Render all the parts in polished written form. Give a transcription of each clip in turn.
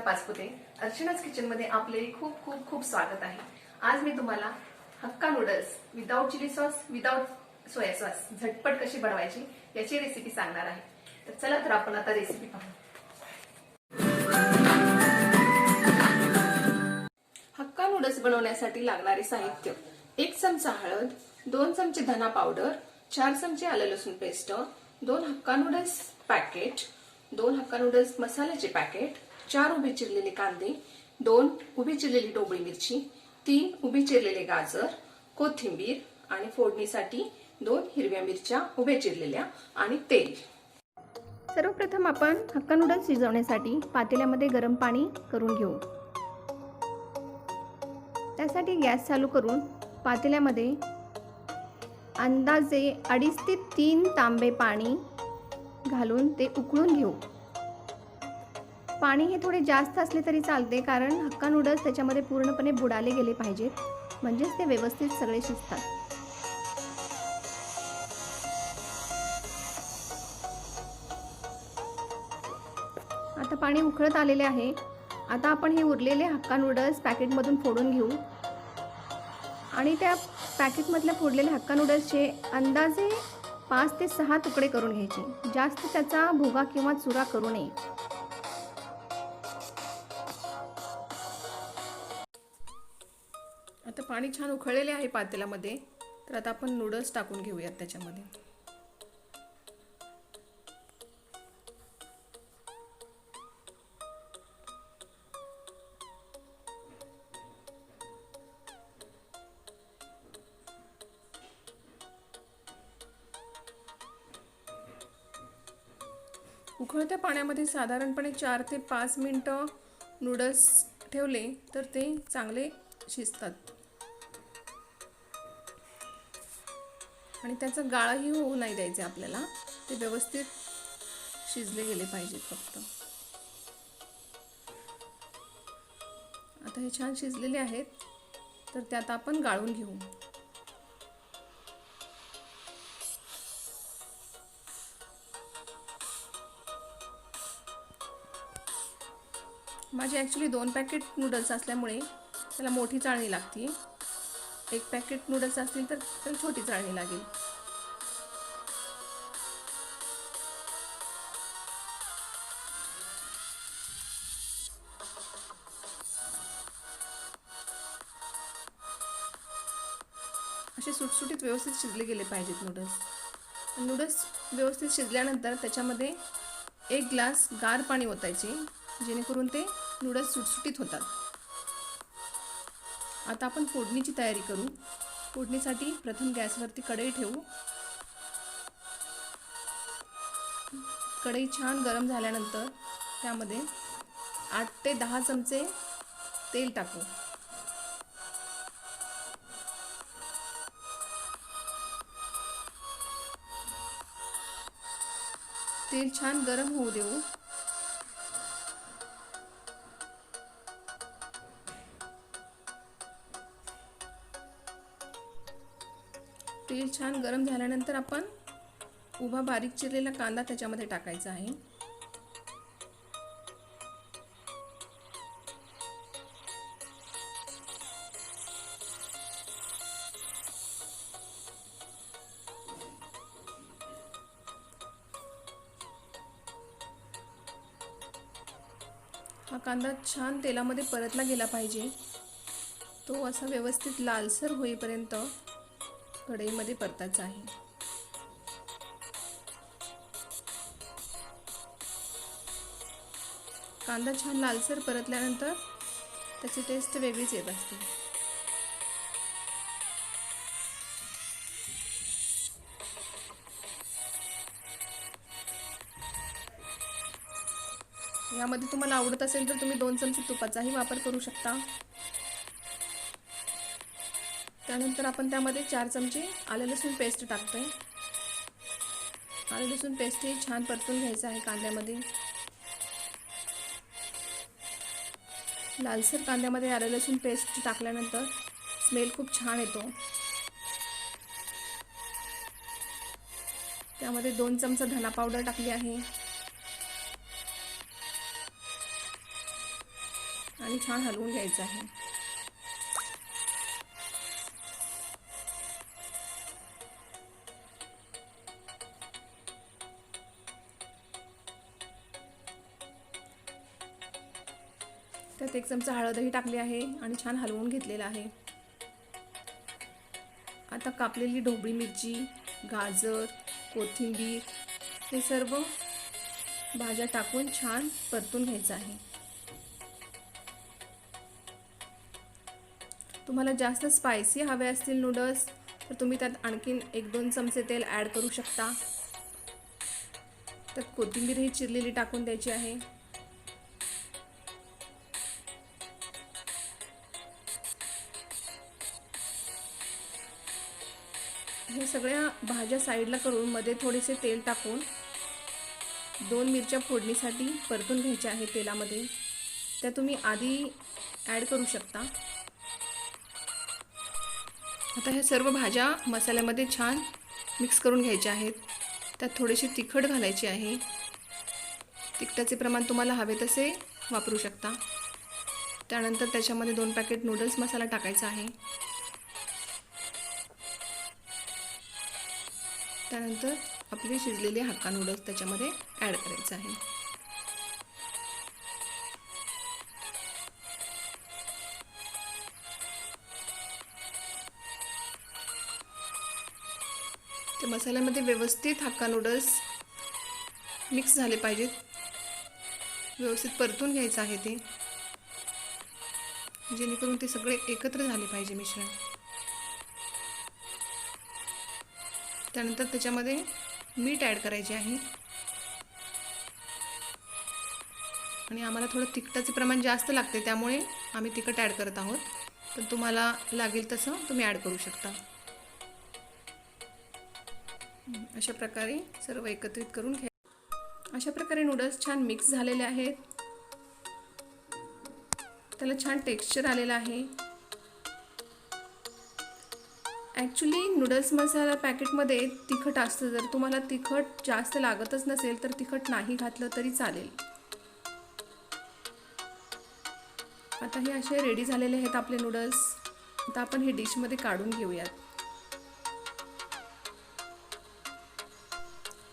Pachpute अर्चनाच kitchen मध्ये आपले खूप खूप खूप स्वागत आहे। आज मी तुम्हाला Hakka noodles without chilli sauce without soya sauce झटपट कशी बनवायची याची रेसिपी सांगणार आहे। तर चला तर आपण आता रेसिपी पाहू। हक्का नूडल्स बनवण्यासाठी लागणारे साहित्य: 1 चमचा हळद, 2 चमचे धना पावडर, 4 चमचे आलं लसूण paste, 2 hakka noodles packet, 2 hakka noodles मसाल्याचे पॅकेट, 4 उभे चिरलेले कांदे, 2 उभी चिरलेली ढोबळी मिरची, 3 उभी चिरलेले गाजर, कोथिंबीर आणि फोडणीसाठी 2 हिरव्या मिरच्या उभे चिरलेल्या आणि तेल। सर्वप्रथम आपण हक्का नूडल्स शिजवण्यासाठी पातेल्यामध्ये गरम पाणी करून घेऊ। त्यासाठी गॅस चालू करून पातेल्यामध्ये अंदाजे 2.5 ते 3 तांबे पाणी घालून ते उकळून घेऊ। पाणी हे थोडे जास्त असले तरी चालते, कारण हक्का नूडल्स त्याच्यामध्ये पूर्णपणे बुडाले गेले पाहिजेत, म्हणजेच ते व्यवस्थित सगळे शिजतात। आता पाणी उकळत आलेले आहे। आता आपण हे उरलेले हक्का नूडल्स पॅकेटमधून फोडून घेऊ आणि त्या पॅकेटमधल्या फोडलेल्या हक्का नूडल्सचे अंदाजे 5 ते 6 तुकडे करून घ्यायचे। जास्त त्याचा भुगा किंवा चुरा करू नये। आता पाणी छान उकळलेले आहे पातेल्यामध्ये, तर आता आपण नूडल्स टाकून घेऊयात त्याच्यामध्ये। उकळत्या पाण्यामध्ये साधारणपणे 4 ते 5 मिनिटं नूडल्स ठेवले तर ते चांगले शिजतात आणि त्याचा गाळही होऊ नाही द्यायचे आपल्याला, ते व्यवस्थित शिजले गेले पाहिजेत फक्त। आता हे छान शिजलेले आहेत, तर त्यात आपण गाळून घेऊ। माझे ॲक्च्युली 2 पॅकेट नूडल्स असल्यामुळे त्याला मोठी चाळणी लागते। 1 पॅकेट नूडल्स असतील तर छोटी चाळणी लागेल। असे सुटसुटीत व्यवस्थित शिजले गेले पाहिजेत नूडल्स। नूडल्स व्यवस्थित शिजल्यानंतर त्याच्यामध्ये 1 ग्लास गार पाणी ओतायचे, जेणेकरून ते नूडल्स सुटसुटीत होतात। आता आपण फोडणीची तयारी करू। फोडणीसाठी प्रथम गॅसवरती कढई ठेवू। कढई छान गरम झाल्यानंतर त्यामध्ये 8 ते 10 चमचे तेल टाकू। तेल छान गरम होऊ देऊ। तेल छान गरम झाल्यानंतर आपण उभा बारीक चिरलेला कांदा त्याच्यामध्ये टाकायचा आहे। हा कांदा छान तेलामध्ये परतला गेला पाहिजे, तो असा व्यवस्थित लालसर होईपर्यंत कढईमध्ये परतायचा आहे। कांदा छान लालसर परतल्यानंतर त्याची टेस्ट वेगळीच येत असते। यामध्ये तुम्हाला आवडत असेल तर तुम्ही 2 चमचे तुपाचाही वापर करू शकता। त्यानंतर आपण त्यामध्ये 4 चमचे आलं लसूण पेस्ट टाकतोय। आलं लसूण पेस्ट ही छान परतून घ्यायचं आहे कांद्यामध्ये। लालसर कांद्यामध्ये आलं लसूण पेस्ट टाकल्यानंतर स्मेल खूप छान येतो। त्यामध्ये 2 चमचे धना पावडर टाकली आहे, आणि छान हलवून घ्यायचं आहे. त्यात 1 चमचा हळदही टाकली आहे आणि छान हलवून घेतलेला आहे. आता कापलेली ढोबळी मिरची, गाजर, कोथिंबीर हे सर्व भाज्या टाकून छान परतून घ्यायचं आहे. तुम्हाला जास्त स्पायसी हवे असतील नूडल्स तर तुम्ही त्यात आणखीन 1-2 चमचे तेल ॲड करू शकता. त्यात कोथिंबीर ही चिरलेली टाकून द्यायची आहे. हे सगळ्या भाज्या साईडला करून मध्ये थोडेसे तेल टाकून 2 मिरच्या फोडणीसाठी परतून घ्यायच्या आहे तेलामध्ये. त्या तुम्ही आधी ॲड करू शकता. आता ह्या सर्व भाज्या मसाल्यामध्ये छान मिक्स करून घ्यायच्या आहेत. त्यात थोडेसे तिखट घालायचे आहे. तिखटाचे प्रमाण तुम्हाला हवे तसे वापरू शकता. त्यानंतर त्याच्यामध्ये 2 पॅकेट नूडल्स मसाला टाकायचा आहे. त्यानंतर आपले शिजलेले हक्का नूडल्स त्याच्यामध्ये ॲड करायचं आहे. ते मसाल्यामध्ये व्यवस्थित हक्का नूडल्स मिक्स झाले पाहिजेत. व्यवस्थित परतून घ्यायचं आहे ते, जेणेकरून ते सगळे एकत्र झाले पाहिजे मिश्रण. त्यानंतर त्याच्यामध्ये मीठ ॲड करायचे आहे आणि आम्हाला थोडं तिखटाचे प्रमाण जास्त लागते त्यामुळे आम्ही तिखट ॲड करत आहोत. पण तुम्हाला लागेल तसं तुम्ही ॲड करू शकता. अशा प्रकारे सर्व एकत्रित करून घ्या. अशा प्रकारे नूडल्स छान मिक्स झालेले आहेत. त्याला छान टेक्स्चर आलेलं आहे. ॲक्च्युली नूडल्स मसाला पॅकेटमध्ये तिखट असतं. जर तुम्हाला तिखट जास्त लागतच नसेल तर तिखट नाही घातलं तरी चालेल. आता हे असे रेडी झालेले आहेत आपले नूडल्स. आता आपण हे डिशमध्ये काढून घेऊयात.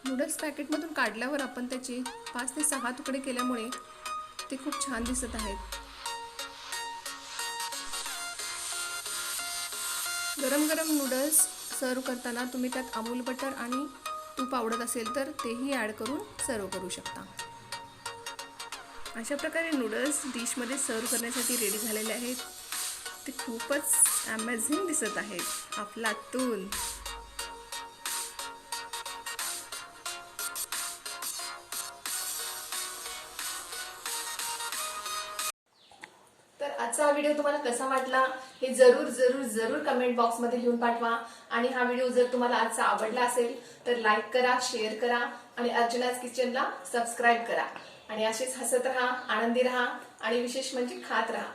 नूडल्स पॅकेटमधून काढल्यावर आपण त्याचे 5 ते 6 तुकडे केल्यामुळे ते खूप छान दिसत आहेत. गरम गरम नूडल्स सर्व करताना तुम्ही त्यात अमूल बटर आणि तूप आवडत असेल तर तेही ॲड करून सर्व करू शकता. अशा प्रकारे नूडल्स डिशमध्ये सर्व करण्यासाठी रेडी झालेले आहेत. ते खूपच अमेझिंग दिसत आहेत. अफलातून. तर आजचा हा व्हिडिओ तुम्हाला कसा वाटला हे जरूर जरूर जरूर कमेंट बॉक्समध्ये लिहून पाठवा. आणि हा व्हिडिओ जर तुम्हाला आजचा आवडला असेल तर लाईक करा, शेअर करा आणि अर्चनाज किचनला सबस्क्राईब करा. आणि असेच हसत राहा, आनंदी राहा आणि विशेष म्हणजे खात राहा.